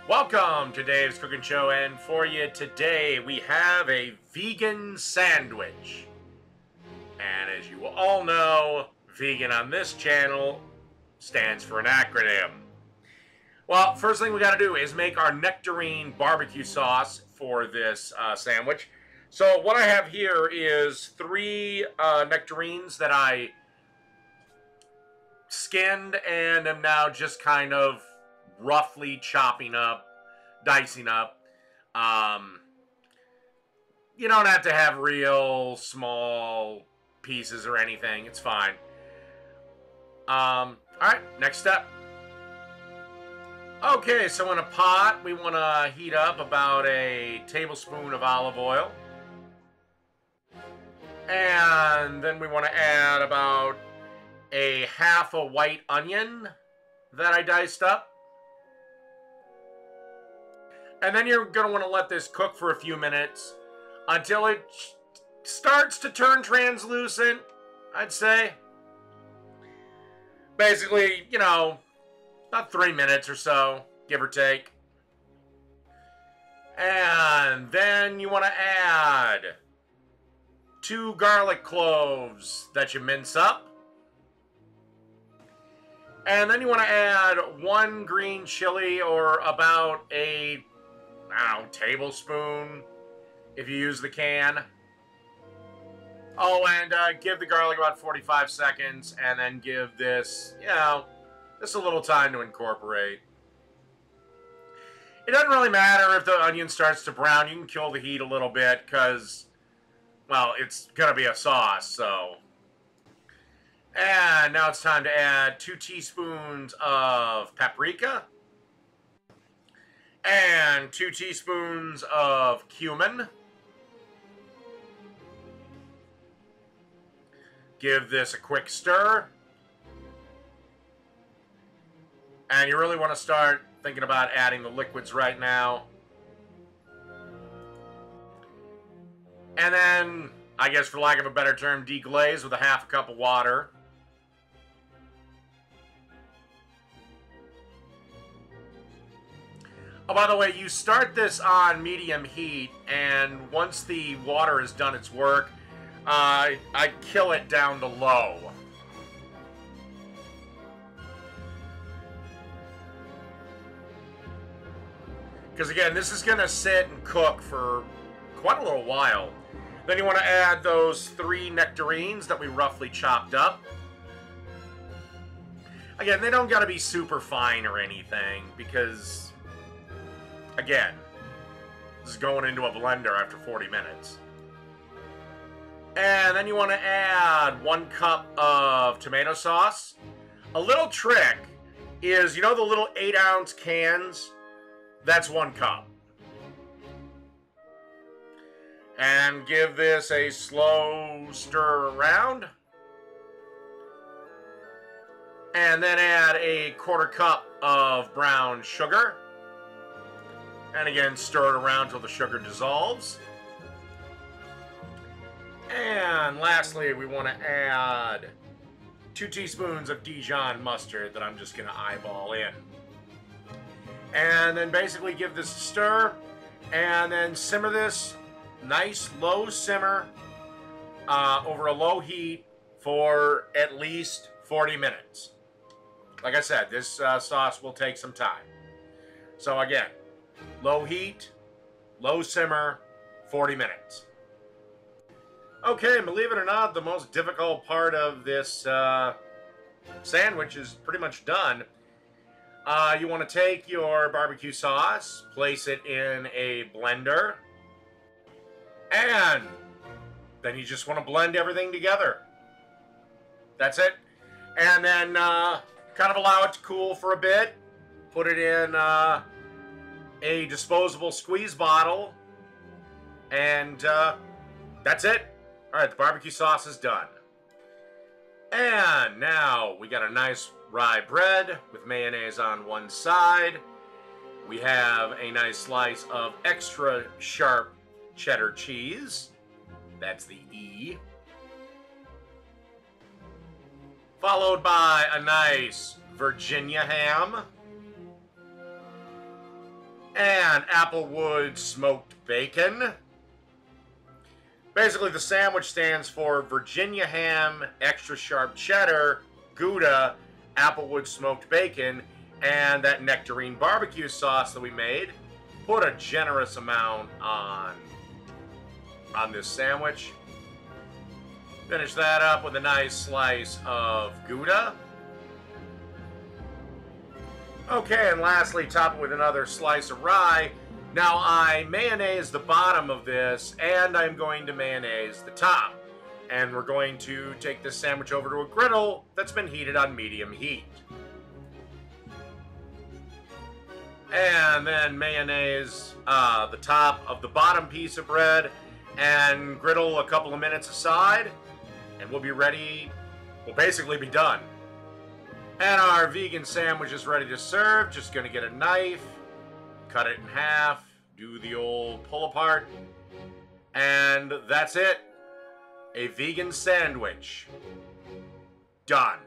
Welcome to Dave's Cooking Show, and for you today we have a vegan sandwich. And as you all know, vegan on this channel stands for an acronym. Well, first thing we got to do is make our nectarine barbecue sauce for this sandwich. So what I have here is 3 nectarines that I skinned and am now just kind of roughly chopping up, dicing up. You don't have to have real small pieces or anything. It's fine. All right, next step. Okay, so in a pot, we want to heat up about a tablespoon of olive oil. And then we want to add about a half a white onion that I diced up. And then you're going to want to let this cook for a few minutes until it starts to turn translucent, I'd say. Basically, you know, about 3 minutes or so, give or take. And then you want to add 2 garlic cloves that you mince up. And then you want to add 1 green chili, or about a, I don't know, tablespoon if you use the can. Oh, and give the garlic about 45 seconds, and then give this, you know, just a little time to incorporate. It doesn't really matter if the onion starts to brown. You can kill the heat a little bit because, well, it's going to be a sauce, so. And now it's time to add 2 teaspoons of paprika and 2 teaspoons of cumin. Give this a quick stir. And you really want to start thinking about adding the liquids right now. And then, I guess for lack of a better term, deglaze with a half cup of water. Oh, by the way, you start this on medium heat, and once the water has done its work, I kill it down to low. Because again, this is going to sit and cook for quite a little while. Then you want to add those 3 nectarines that we roughly chopped up. Again, they don't got to be super fine or anything, because, again, this is going into a blender after 40 minutes. And then you want to add 1 cup of tomato sauce. A little trick is, you know the little 8-ounce cans? That's 1 cup. And give this a slow stir around. And then add a 1/4 cup of brown sugar. And again, stir it around till the sugar dissolves. And lastly, we want to add 2 teaspoons of Dijon mustard that I'm just going to eyeball in. And then basically give this a stir, and then simmer this nice low simmer over a low heat for at least 40 minutes. Like I said, this sauce will take some time. So again, low heat, low simmer, 40 minutes. Okay, believe it or not, the most difficult part of this sandwich is pretty much done. You want to take your barbecue sauce, place it in a blender, and then you just want to blend everything together. That's it. And then kind of allow it to cool for a bit. Put it in a disposable squeeze bottle, and that's it. All right, the barbecue sauce is done. And now we got a nice rye bread with mayonnaise on one side. We have a nice slice of extra sharp cheddar cheese. That's the E. Followed by a nice Virginia ham. and Applewood smoked bacon. Basically, the sandwich stands for Virginia ham, extra sharp cheddar, Gouda, Applewood smoked bacon, and that nectarine barbecue sauce that we made. Put a generous amount on this sandwich. Finish that up with a nice slice of Gouda. Okay, and lastly, top it with another slice of rye. Now, I mayonnaise the bottom of this, and I'm going to mayonnaise the top. And we're going to take this sandwich over to a griddle that's been heated on medium heat. And then mayonnaise the top of the bottom piece of bread, and griddle a couple of minutes aside, and we'll be ready. We'll basically be done. And our vegan sandwich is ready to serve. Just gonna get a knife, cut it in half, do the old pull apart, and that's it. A vegan sandwich. Done.